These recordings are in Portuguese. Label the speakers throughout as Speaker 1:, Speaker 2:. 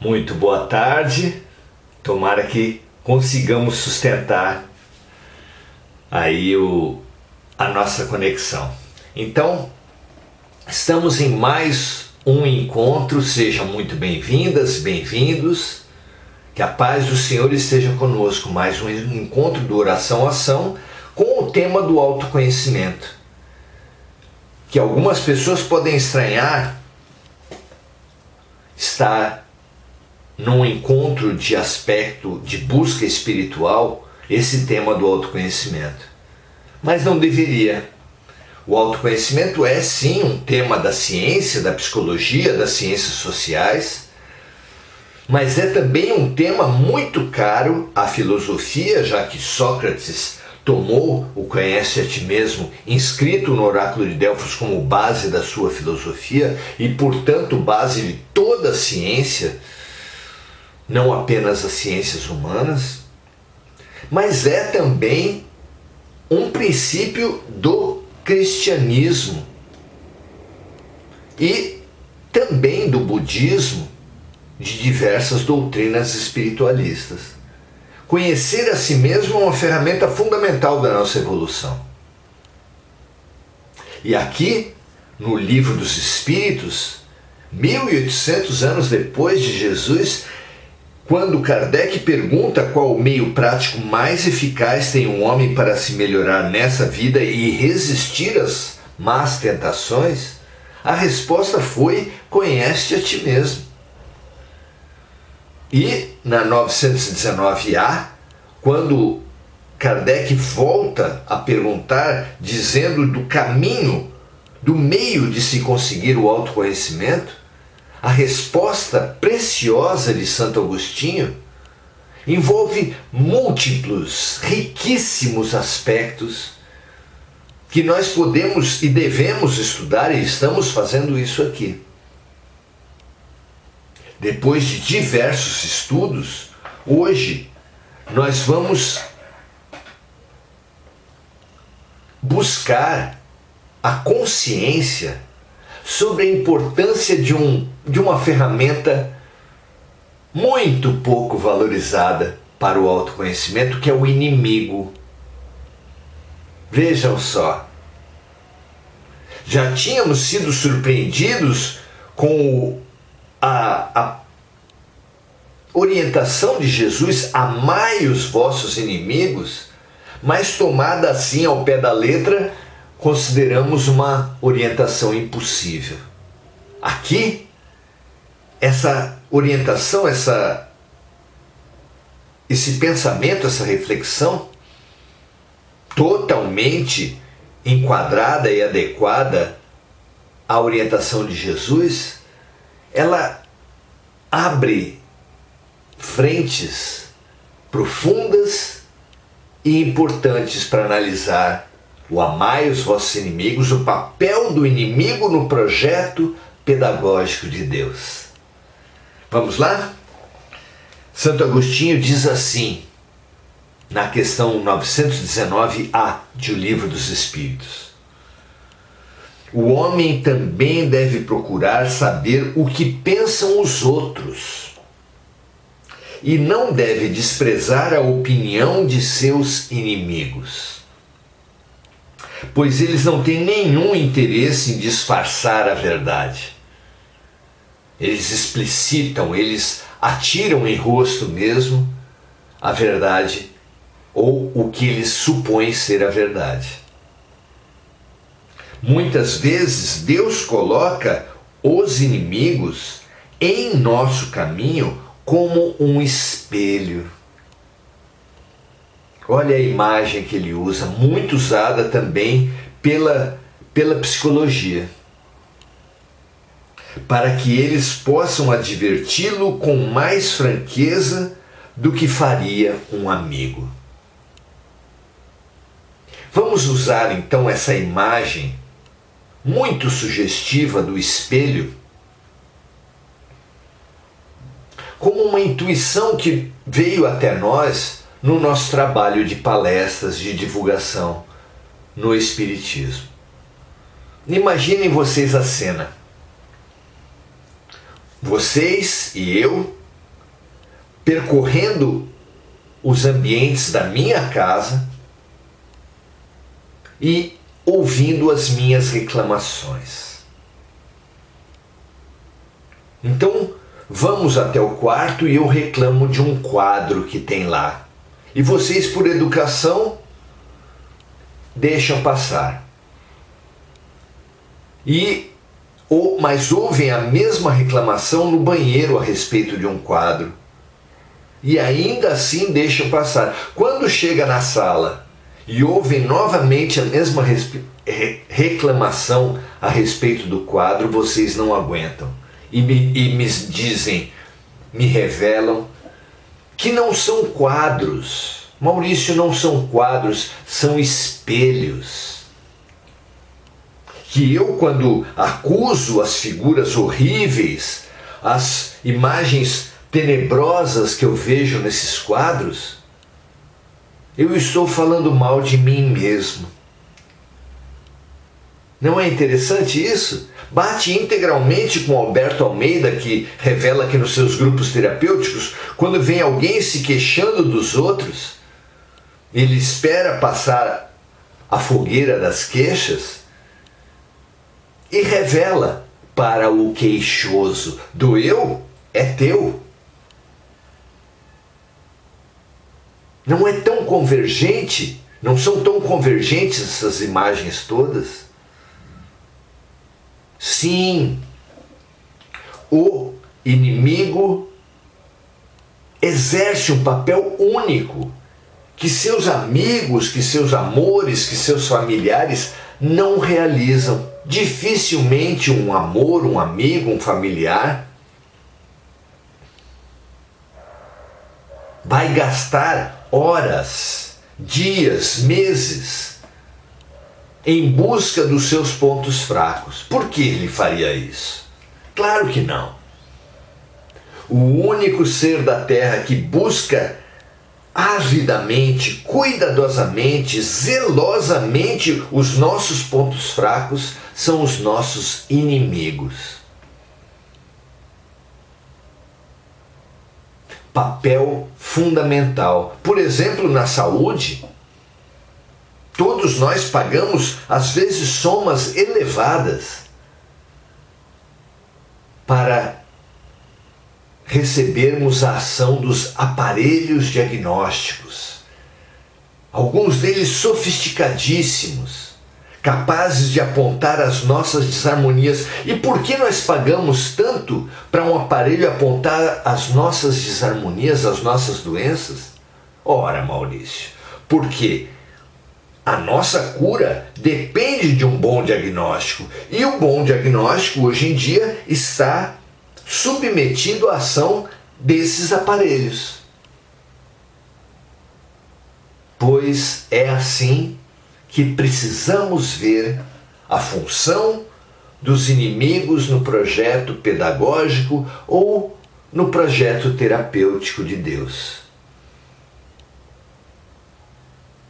Speaker 1: Muito boa tarde. Tomara que consigamos sustentar aí a nossa conexão. Então, estamos em mais um encontro. Sejam muito bem-vindas, bem-vindos. Que a paz do Senhor esteja conosco. Mais um encontro do Oração-Ação com o tema do autoconhecimento. Que algumas pessoas podem estranhar estar num encontro de aspecto de busca espiritual, esse tema do autoconhecimento. Mas não deveria. O autoconhecimento é sim um tema da ciência, da psicologia, das ciências sociais, mas é também um tema muito caro à filosofia, já que Sócrates tomou o conhece a ti mesmo, inscrito no oráculo de Delfos, como base da sua filosofia e, portanto, base de toda a ciência, não apenas as ciências humanas, mas é também um princípio do cristianismo e também do budismo, de diversas doutrinas espiritualistas. Conhecer a si mesmo é uma ferramenta fundamental da nossa evolução. E aqui, no Livro dos Espíritos, 1800 anos depois de Jesus, quando Kardec pergunta qual o meio prático mais eficaz tem um homem para se melhorar nessa vida e resistir às más tentações, a resposta foi: conhece a ti mesmo. E na 919A, quando Kardec volta a perguntar, dizendo do caminho, do meio de se conseguir o autoconhecimento, a resposta preciosa de Santo Agostinho envolve múltiplos, riquíssimos aspectos que nós podemos e devemos estudar, e estamos fazendo isso aqui. Depois de diversos estudos, hoje nós vamos buscar a consciência sobre a importância de uma ferramenta muito pouco valorizada para o autoconhecimento, que é o inimigo. Vejam só, já tínhamos sido surpreendidos com a orientação de Jesus: amai os vossos inimigos, mas tomada assim ao pé da letra, consideramos uma orientação impossível. Aqui, essa orientação, esse pensamento, essa reflexão, totalmente enquadrada e adequada à orientação de Jesus, ela abre frentes profundas e importantes para analisar o amai os vossos inimigos, o papel do inimigo no projeto pedagógico de Deus. Vamos lá? Santo Agostinho diz assim, na questão 919A de O Livro dos Espíritos: o homem também deve procurar saber o que pensam os outros e não deve desprezar a opinião de seus inimigos, pois eles não têm nenhum interesse em disfarçar a verdade. Eles explicitam, eles atiram em rosto mesmo a verdade ou o que eles supõem ser a verdade. Muitas vezes Deus coloca os inimigos em nosso caminho como um espelho. Olha a imagem que ele usa, muito usada também pela psicologia, para que eles possam adverti-lo com mais franqueza do que faria um amigo. Vamos usar então essa imagem muito sugestiva do espelho como uma intuição que veio até nós no nosso trabalho de palestras, de divulgação no Espiritismo. Imaginem vocês a cena. Vocês e eu percorrendo os ambientes da minha casa e ouvindo as minhas reclamações. Então, vamos até o quarto e eu reclamo de um quadro que tem lá. E vocês, por educação, deixam passar. Mas ouvem a mesma reclamação no banheiro a respeito de um quadro. E ainda assim deixam passar. Quando chega na sala e ouvem novamente a mesma reclamação a respeito do quadro, vocês não aguentam. E me dizem, me revelam, que não são quadros. Maurício, não são quadros, são espelhos. Que eu, quando acuso as figuras horríveis, as imagens tenebrosas que eu vejo nesses quadros, eu estou falando mal de mim mesmo. Não é interessante isso? Bate integralmente com Alberto Almeida, que revela que nos seus grupos terapêuticos, quando vem alguém se queixando dos outros, ele espera passar a fogueira das queixas e revela para o queixoso: doeu? É teu. Não é tão convergente? Não são tão convergentes essas imagens todas? Sim, o inimigo exerce um papel único que seus amigos, que seus amores, que seus familiares não realizam. Dificilmente um amor, um amigo, um familiar vai gastar horas, dias, meses em busca dos seus pontos fracos. Por que ele faria isso? Claro que não. O único ser da Terra que busca avidamente, cuidadosamente, zelosamente os nossos pontos fracos são os nossos inimigos. Papel fundamental. Por exemplo, na saúde, todos nós pagamos, às vezes, somas elevadas para recebermos a ação dos aparelhos diagnósticos. Alguns deles sofisticadíssimos, capazes de apontar as nossas desarmonias. E por que nós pagamos tanto para um aparelho apontar as nossas desarmonias, as nossas doenças? Ora, Maurício, porque a nossa cura depende de um bom diagnóstico. E o bom diagnóstico, hoje em dia, está submetido à ação desses aparelhos. Pois é assim que precisamos ver a função dos inimigos no projeto pedagógico ou no projeto terapêutico de Deus.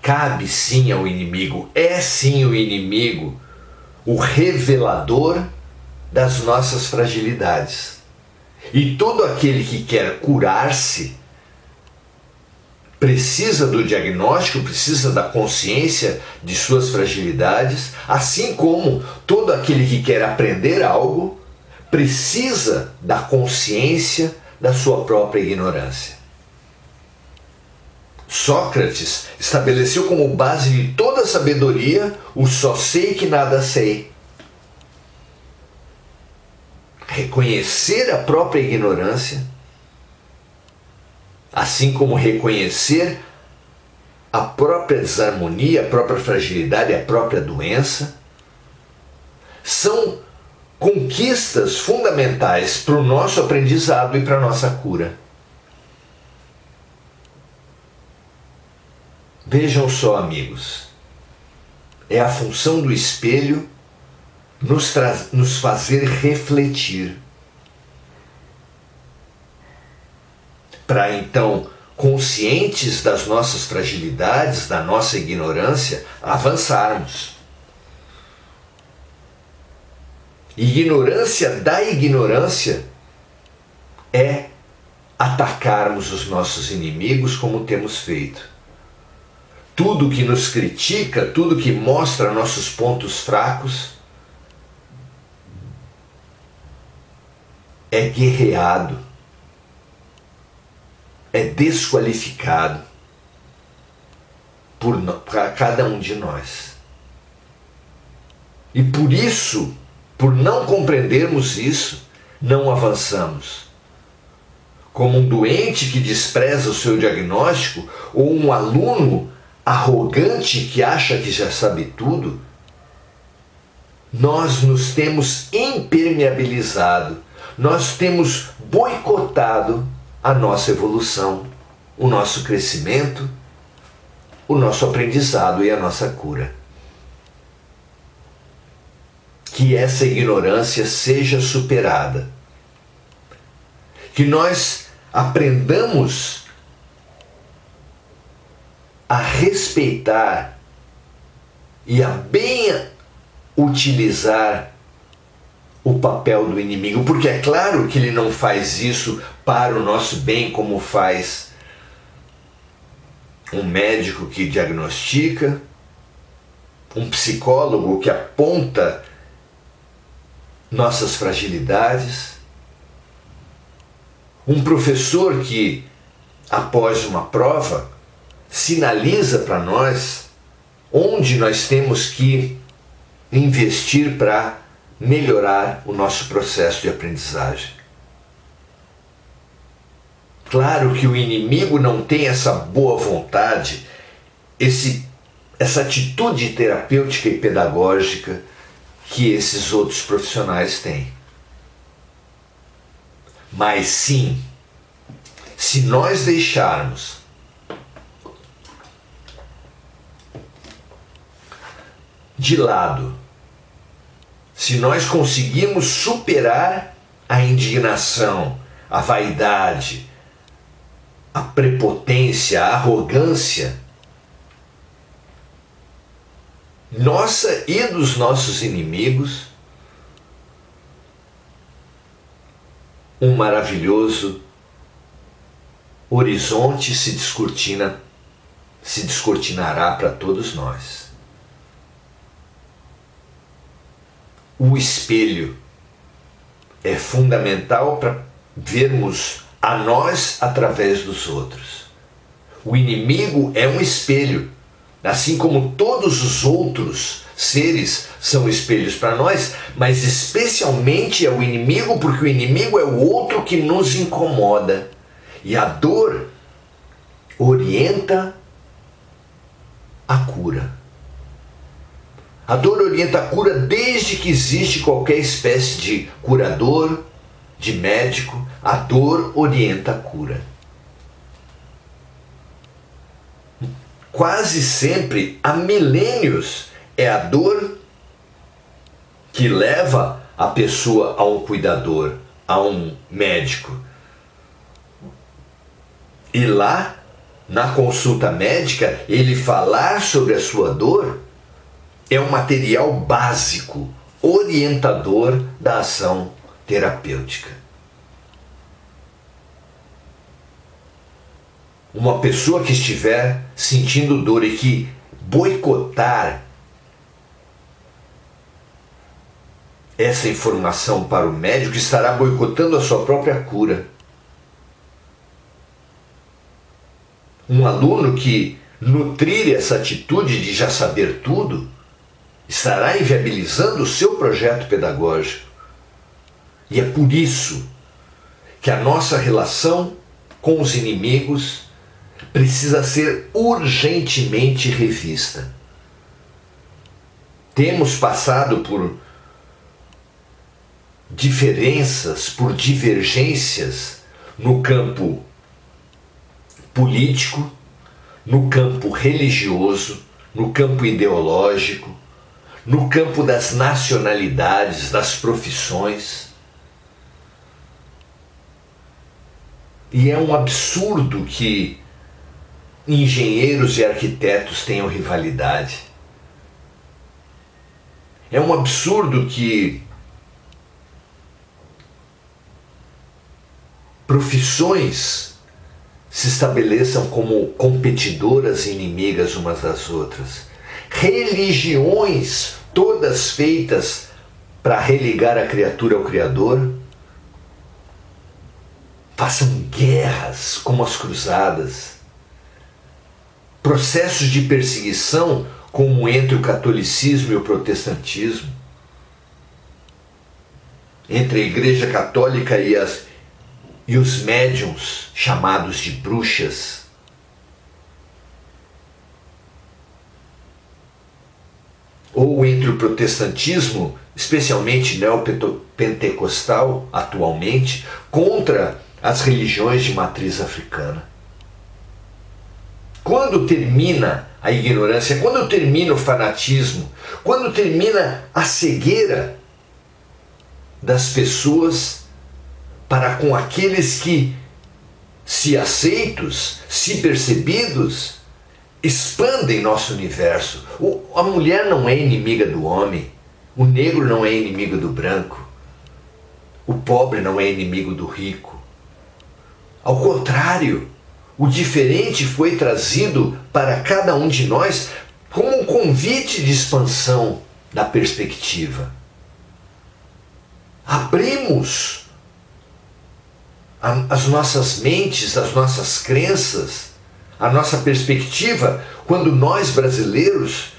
Speaker 1: Cabe sim ao inimigo, é sim o inimigo, o revelador das nossas fragilidades. E todo aquele que quer curar-se precisa do diagnóstico, precisa da consciência de suas fragilidades, assim como todo aquele que quer aprender algo precisa da consciência da sua própria ignorância. Sócrates estabeleceu como base de toda a sabedoria o só sei que nada sei. Reconhecer a própria ignorância, assim como reconhecer a própria desarmonia, a própria fragilidade, a própria doença, são conquistas fundamentais para o nosso aprendizado e para a nossa cura. Vejam só, amigos, é a função do espelho nos fazer refletir, para então, conscientes das nossas fragilidades, da nossa ignorância, avançarmos. Ignorância da ignorância é atacarmos os nossos inimigos como temos feito. Tudo que nos critica, tudo que mostra nossos pontos fracos, é guerreado, é desqualificado por cada um de nós. E por isso, por não compreendermos isso, não avançamos. Como um doente que despreza o seu diagnóstico, ou um aluno arrogante que acha que já sabe tudo, nós nos temos impermeabilizado, nós temos boicotado a nossa evolução, o nosso crescimento, o nosso aprendizado e a nossa cura. Que essa ignorância seja superada. Que nós aprendamos a respeitar e a bem utilizar o papel do inimigo, porque é claro que ele não faz isso para o nosso bem, como faz um médico que diagnostica, um psicólogo que aponta nossas fragilidades, um professor que, após uma prova, sinaliza para nós onde nós temos que investir para melhorar o nosso processo de aprendizagem. Claro que o inimigo não tem essa boa vontade, essa atitude terapêutica e pedagógica que esses outros profissionais têm. Mas sim, se nós deixarmos de lado, se nós conseguirmos superar a indignação, a vaidade, a prepotência, a arrogância, nossa e dos nossos inimigos, um maravilhoso horizonte se descortinará para todos nós. O espelho é fundamental para vermos a nós através dos outros. O inimigo é um espelho, assim como todos os outros seres são espelhos para nós, mas especialmente é o inimigo, porque o inimigo é o outro que nos incomoda. E a dor orienta a cura. A dor orienta a cura desde que existe qualquer espécie de curador, de médico. A dor orienta a cura. Quase sempre, há milênios, é a dor que leva a pessoa a um cuidador, a um médico. E lá, na consulta médica, ele falar sobre a sua dor é um material básico, orientador da ação terapêutica. Uma pessoa que estiver sentindo dor e que boicotar essa informação para o médico estará boicotando a sua própria cura. Um aluno que nutrir essa atitude de já saber tudo estará inviabilizando o seu projeto pedagógico. E é por isso que a nossa relação com os inimigos precisa ser urgentemente revista. Temos passado por diferenças, por divergências no campo político, no campo religioso, no campo ideológico, no campo das nacionalidades, das profissões. E é um absurdo que engenheiros e arquitetos tenham rivalidade. É um absurdo que profissões se estabeleçam como competidoras e inimigas umas das outras. Religiões todas feitas para religar a criatura ao Criador. Façam guerras como as cruzadas. Processos de perseguição como entre o catolicismo e o protestantismo. Entre a Igreja Católica e os médiuns chamados de bruxas. Ou entre o protestantismo, especialmente neopentecostal atualmente, contra as religiões de matriz africana. Quando termina a ignorância, quando termina o fanatismo, quando termina a cegueira das pessoas para com aqueles que, se aceitos, se percebidos, expandem nosso universo. A mulher não é inimiga do homem, o negro não é inimigo do branco, o pobre não é inimigo do rico. Ao contrário, o diferente foi trazido para cada um de nós como um convite de expansão da perspectiva. Abrimos as nossas mentes, as nossas crenças, a nossa perspectiva quando nós brasileiros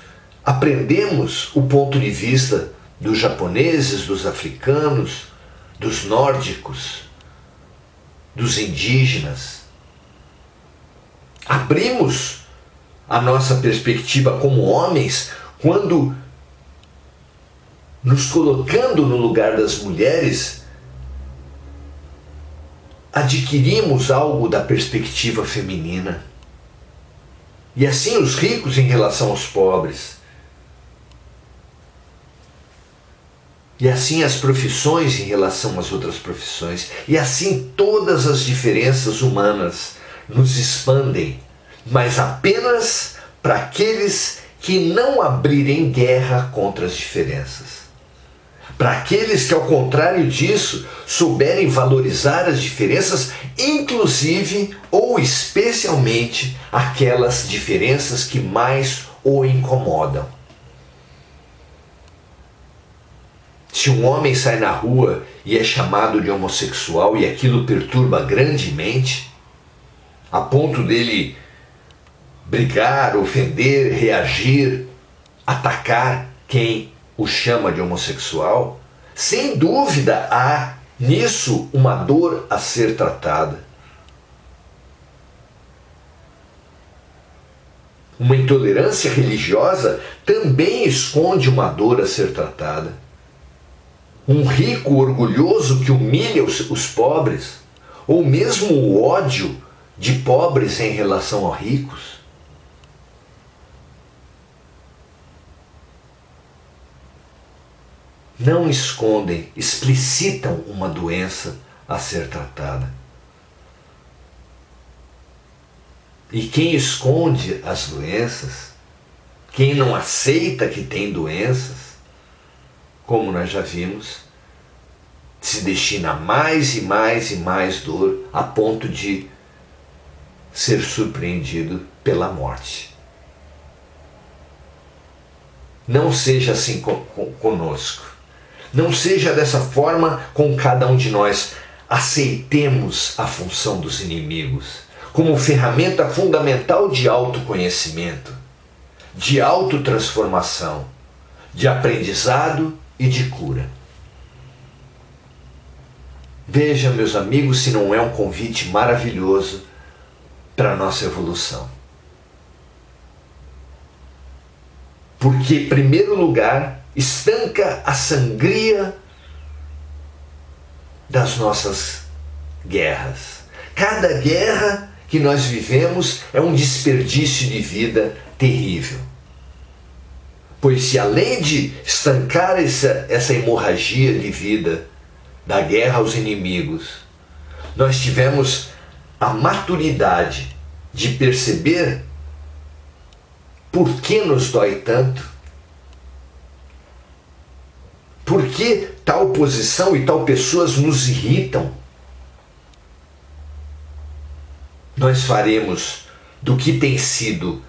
Speaker 1: aprendemos o ponto de vista dos japoneses, dos africanos, dos nórdicos, dos indígenas. Abrimos a nossa perspectiva como homens quando, nos colocando no lugar das mulheres, adquirimos algo da perspectiva feminina. E assim os ricos em relação aos pobres. E assim as profissões em relação às outras profissões. E assim todas as diferenças humanas nos expandem, mas apenas para aqueles que não abrirem guerra contra as diferenças. Para aqueles que, ao contrário disso, souberem valorizar as diferenças, inclusive ou especialmente aquelas diferenças que mais o incomodam. Se um homem sai na rua e é chamado de homossexual e aquilo perturba grandemente, a ponto dele brigar, ofender, reagir, atacar quem o chama de homossexual, sem dúvida há nisso uma dor a ser tratada. Uma intolerância religiosa também esconde uma dor a ser tratada. Um rico orgulhoso que humilha os pobres, ou mesmo o ódio de pobres em relação a ricos. Não escondem, explicitam uma doença a ser tratada. E quem esconde as doenças, quem não aceita que tem doenças, como nós já vimos, se destina a mais e mais e mais dor, a ponto de ser surpreendido pela morte. Não seja assim conosco. Não seja dessa forma com cada um de nós. Aceitemos a função dos inimigos como ferramenta fundamental de autoconhecimento, de autotransformação, de aprendizado e de cura. Veja, meus amigos, se não é um convite maravilhoso para a nossa evolução. Porque, em primeiro lugar, estanca a sangria das nossas guerras. Cada guerra que nós vivemos é um desperdício de vida terrível. Pois se além de estancar essa hemorragia de vida da guerra aos inimigos, nós tivemos a maturidade de perceber por que nos dói tanto, por que tal posição e tal pessoas nos irritam, nós faremos do que tem sido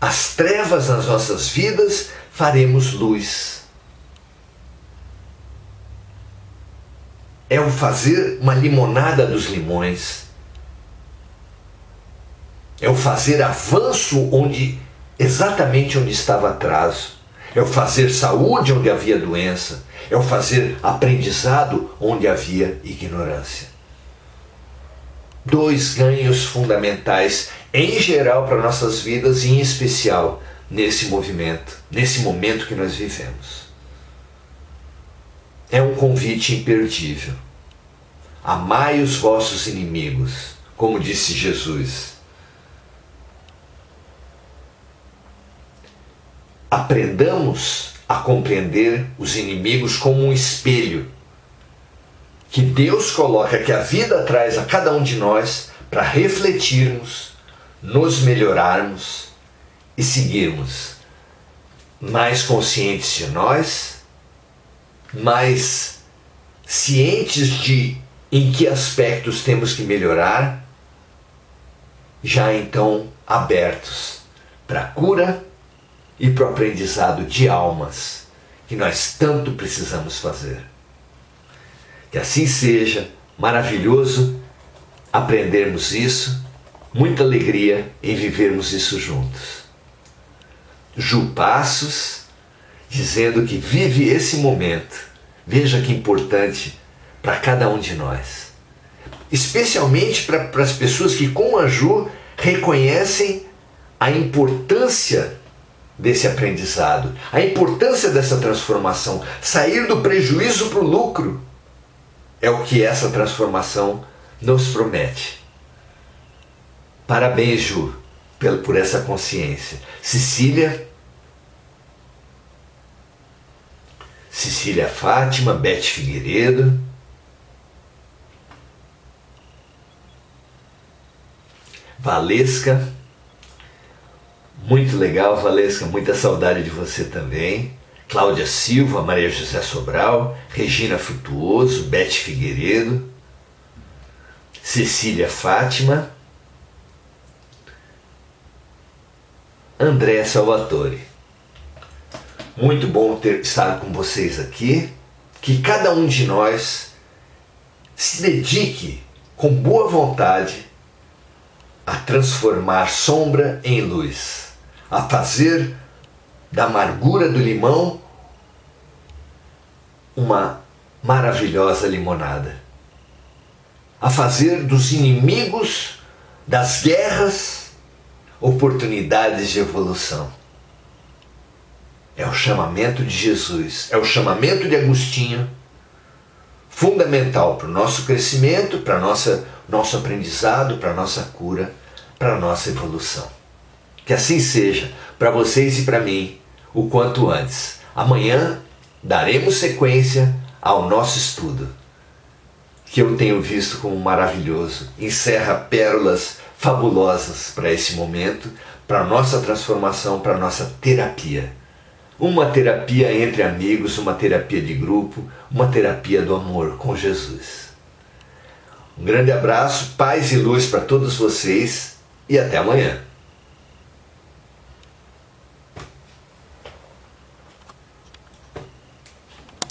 Speaker 1: as trevas nas nossas vidas, faremos luz. É o fazer uma limonada dos limões. É o fazer avanço exatamente onde estava atraso. É o fazer saúde onde havia doença. É o fazer aprendizado onde havia ignorância. 2 ganhos fundamentais, em geral, para nossas vidas e em especial nesse movimento, nesse momento que nós vivemos. É um convite imperdível. Amai os vossos inimigos, como disse Jesus. Aprendamos a compreender os inimigos como um espelho que Deus coloca, que a vida traz a cada um de nós para refletirmos, nos melhorarmos e seguirmos mais conscientes de nós, mais cientes de em que aspectos temos que melhorar, já então abertos para a cura e para o aprendizado de almas que nós tanto precisamos fazer. Que assim seja, maravilhoso aprendermos isso, muita alegria em vivermos isso juntos. Ju Passos, dizendo que vive esse momento, veja que importante para cada um de nós. Especialmente para as pessoas que, com a Ju, reconhecem a importância desse aprendizado, a importância dessa transformação, sair do prejuízo para o lucro. É o que essa transformação nos promete. Parabéns, Ju, por essa consciência. Cecília Fátima, Beth Figueiredo, Valesca, muito legal, Valesca, muita saudade de você também. Cláudia Silva, Maria José Sobral, Regina Frutuoso, Beth Figueiredo, Cecília Fátima, André Salvatore. Muito bom estar com vocês aqui. Que cada um de nós se dedique com boa vontade a transformar sombra em luz, a fazer da amargura do limão uma maravilhosa limonada, a fazer dos inimigos, das guerras, oportunidades de evolução. É o chamamento de Jesus, é o chamamento de Agostinho, fundamental para o nosso crescimento, para nosso aprendizado, para a nossa cura, para a nossa evolução. Que assim seja para vocês e para mim o quanto antes. Amanhã daremos sequência ao nosso estudo, que eu tenho visto como maravilhoso. Encerra pérolas fabulosas para esse momento, para a nossa transformação, para a nossa terapia. Uma terapia entre amigos, uma terapia de grupo, uma terapia do amor com Jesus. Um grande abraço, paz e luz para todos vocês e até amanhã.